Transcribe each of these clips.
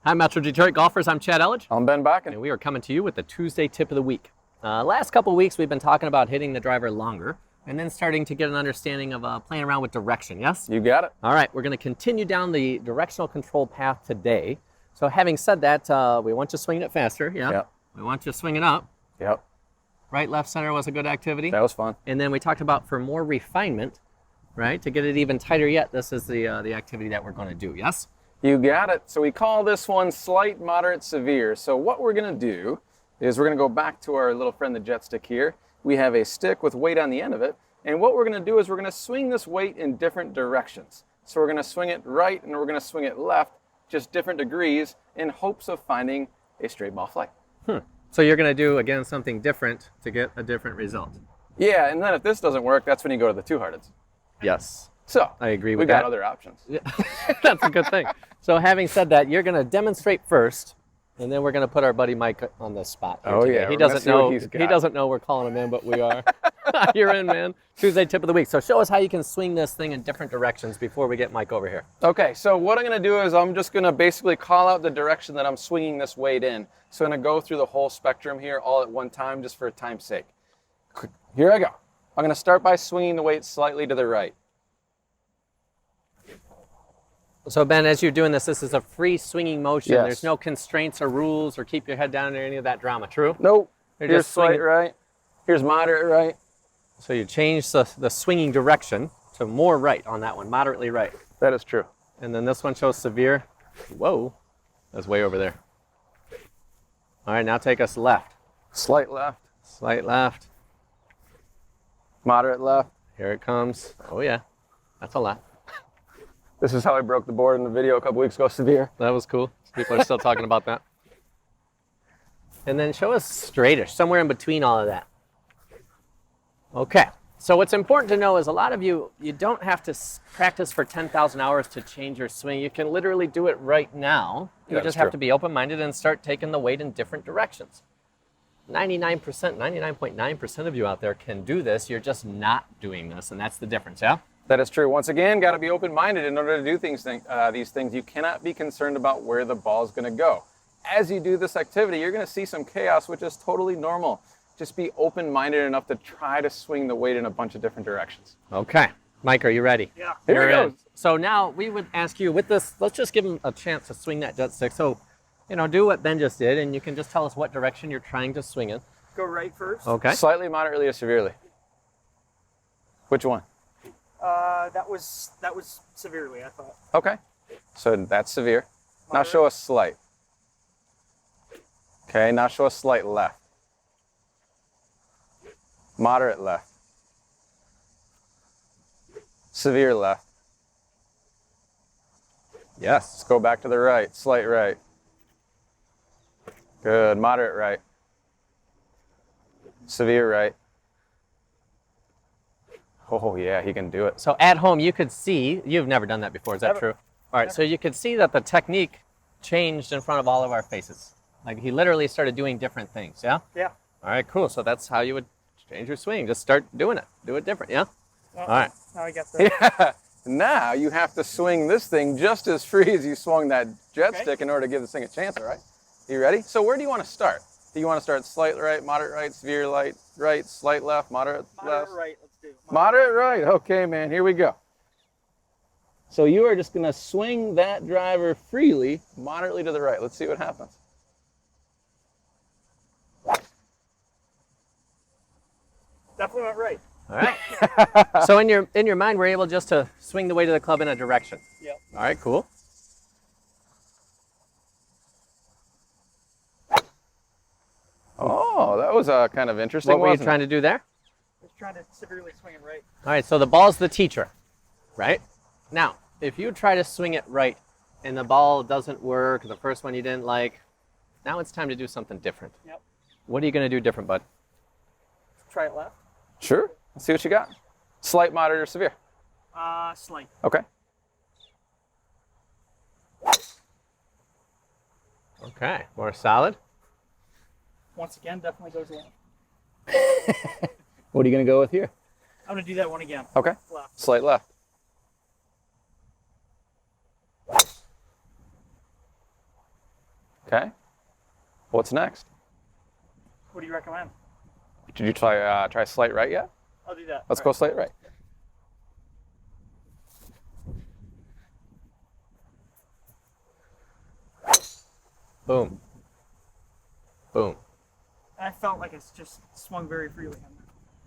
Hi, Metro Detroit golfers. I'm Chad Elledge. I'm Ben Bockin. And we are coming to you with the Tuesday tip of the week. Last couple weeks, we've been talking about hitting the driver longer and then starting to get an understanding of playing around with direction, yes? You got it. All right, we're going to continue down the directional control path today. So having said that, we want you swinging it faster, yeah? Yep. We want you swinging up. Yep. Right, left, center was a good activity. That was fun. And then we talked about for more refinement, right, to get it even tighter yet, this is the activity that we're going to do, yes? You got it. So we call this one slight, moderate, severe. So what we're going to do is we're going to go back to our little friend, the jet stick here. We have a stick with weight on the end of it. And what we're going to do is we're going to swing this weight in different directions. So we're going to swing it right and we're going to swing it left, just different degrees in hopes of finding a straight ball flight. So you're going to do, again, something different to get a different result. Yeah, and then if this doesn't work, that's when you go to the two-hearteds. Yes. So I agree with we got that. other options. Yeah. That's a good thing. So having said that, you're going to demonstrate first, and then we're going to put our buddy Mike on the spot. Oh today. yeah, He doesn't know. He doesn't know we're calling him in, but we are. You're in, man. Tuesday tip of the week. So show us how you can swing this thing in different directions before we get Mike over here. Okay, so what I'm going to do is I'm just going to basically call out the direction that I'm swinging this weight in. So I'm going to go through the whole spectrum here all at one time just for time's sake. Here I go. I'm going to start by swinging the weight slightly to the right. So Ben, as you're doing this is a free swinging motion. Yes. There's no constraints or rules or keep your head down or any of that drama, true? Nope. You're Here's just slight swinging. right. Here's moderate right. So you change the swinging direction to more right on that one, moderately right. That is true. And then this one shows severe. Whoa, that's way over there. All right, now take us left. Slight left. Slight left. Moderate left. Here it comes. Oh yeah, that's a left. This is how I broke the board in the video a couple weeks ago, severe. That was cool. People are still talking about that. And then show us straightish, somewhere in between all of that. Okay, so what's important to know is a lot of you don't have to practice for 10,000 hours to change your swing. You can literally do it right now. You just have to be open-minded and start taking the weight in different directions. 99.9% of you out there can do this. You're just not doing this, and that's the difference, yeah? That is true. Once again, got to be open-minded in order to do these things. You cannot be concerned about where the ball is going to go. As you do this activity, you're going to see some chaos, which is totally normal. Just be open-minded enough to try to swing the weight in a bunch of different directions. Okay. Mike, are you ready? Yeah. Here we go. So now we would ask you with this, let's just give him a chance to swing that jet stick. So, do what Ben just did, and you can just tell us what direction you're trying to swing in. Go right first. Okay. Slightly, moderately, or severely? Which one? That was severely, I thought. Okay. So that's severe. Moderate. Now show us slight. Okay, now show us slight left. Moderate left. Severe left. Yes. Let's go back to the right. Slight right. Good. Moderate right. Severe right. Oh yeah, he can do it. So at home, you could see, you've never done that before, is that Never. true? All right, so you could see that the technique changed in front of all of our faces. Like he literally started doing different things, yeah? Yeah. All right, cool. So that's how you would change your swing. Just start doing it. Do it different, yeah? Oh, All right. Now I got the. Yeah. Now you have to swing this thing just as free as you swung that jet stick in order to give this thing a chance, all right? You ready? So where do you want to start? Do you want to start slight right, moderate right, severe right, slight left, moderate left? Right. Let's do. Moderate right. Okay, man. Here we go. So you are just going to swing that driver freely, moderately to the right. Let's see what happens. Definitely went right. All right. So in your mind, we're able just to swing the weight of the club in a direction. Yep. All right, cool. Oh, that was kind of interesting. What were you wasn't trying to do there? I was trying to severely swing it right. All right, so the ball's the teacher, right? Now, if you try to swing it right and the ball doesn't work, the first one you didn't like, now it's time to do something different. Yep. What are you going to do different, bud? Try it left. it? Sure. Let's see what you got. Slight, moderate, or severe? Slight. Okay. Okay, more solid. Once again, definitely goes left. What are you going to go with here? I'm gonna do that one again. Okay. Left. Slight left. Okay. What's next? What do you recommend? Did you try slight right yet? I'll do that. Let's All go right. slight right. Boom. Boom. I felt like it's just swung very freely.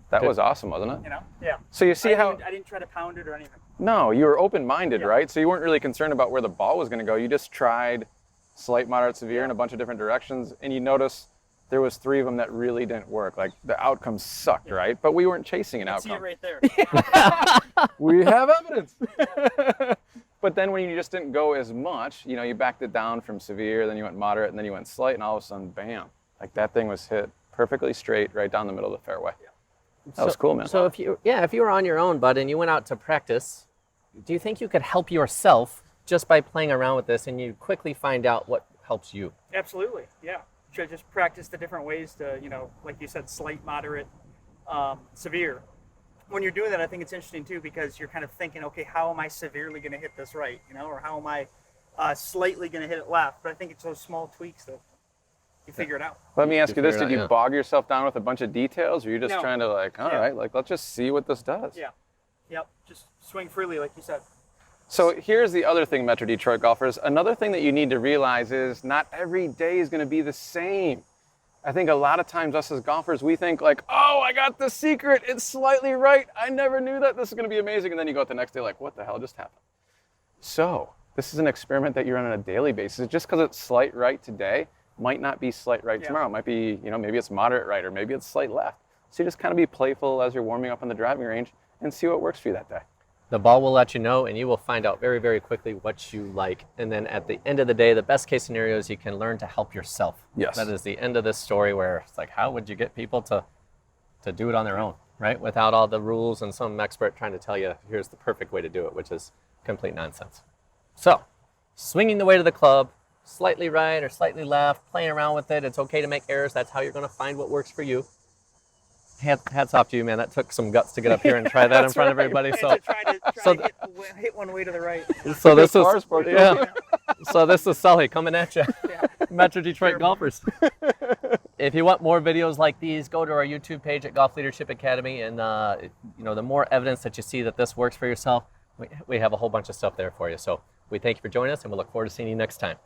That was awesome, wasn't it? You know? Yeah. So you see how, I didn't try to pound it or anything. no, you were open-minded, Yeah. right? So you weren't really concerned about where the ball was going to go. You just tried slight, moderate, severe in a bunch of different directions, and you notice there was 3 of them that really didn't work. Like the outcomes sucked, right? But we weren't chasing an I see it outcome. right there. We have evidence. But then when you just didn't go as much, you know, you backed it down from severe, then you went moderate, and then you went slight, and all of a sudden, bam, like that thing was hit perfectly straight right down the middle of the fairway. That was cool, man. So if you were on your own, bud, and you went out to practice, do you think you could help yourself just by playing around with this, and you quickly find out what helps you? Absolutely. Yeah. Should just practice the different ways to, you know, like you said, slight, moderate, severe. When you're doing that, I think it's interesting too, because you're kind of thinking, okay, how am I severely going to hit this right, you know, or how am I slightly going to hit it left? But I think it's those small tweaks that you figure it out. Let me ask you this, figure it did out, you yeah. bog yourself down with a bunch of details, or are you just No. trying to like, all right, like let's just see what this does? Yeah. Yep. Just swing freely, like you said. So here's the other thing, Metro Detroit golfers. Another thing that you need to realize is not every day is going to be the same. I think a lot of times us as golfers, we think like, oh, I got the secret. It's slightly right. I never knew that. This is going to be amazing. And then you go out the next day like, what the hell just happened? So this is an experiment that you run on a daily basis. Just because it's slight right today might not be slight right tomorrow. It might be, you know, maybe it's moderate right or maybe it's slight left. So you just kind of be playful as you're warming up on the driving range and see what works for you that day. The ball will let you know, and you will find out very, very quickly what you like. And then at the end of the day, the best case scenario is you can learn to help yourself. Yes. That is the end of this story, where it's like, how would you get people to do it on their own, right? Without all the rules and some expert trying to tell you, here's the perfect way to do it, which is complete nonsense. So, swinging the weight of the club, slightly right or slightly left, playing around with it. It's okay to make errors. That's how you're going to find what works for you. Hats off to you, man. That took some guts to get up here and try that in front of everybody. So, Try so to hit one way to the right. so this Power is sport, yeah. So this is Sully coming at you, Yeah. Metro Detroit golfers. If you want more videos like these, go to our YouTube page at Golf Leadership Academy, and you know, the more evidence that you see that this works for yourself, we have a whole bunch of stuff there for you. So we thank you for joining us, and we look forward to seeing you next time.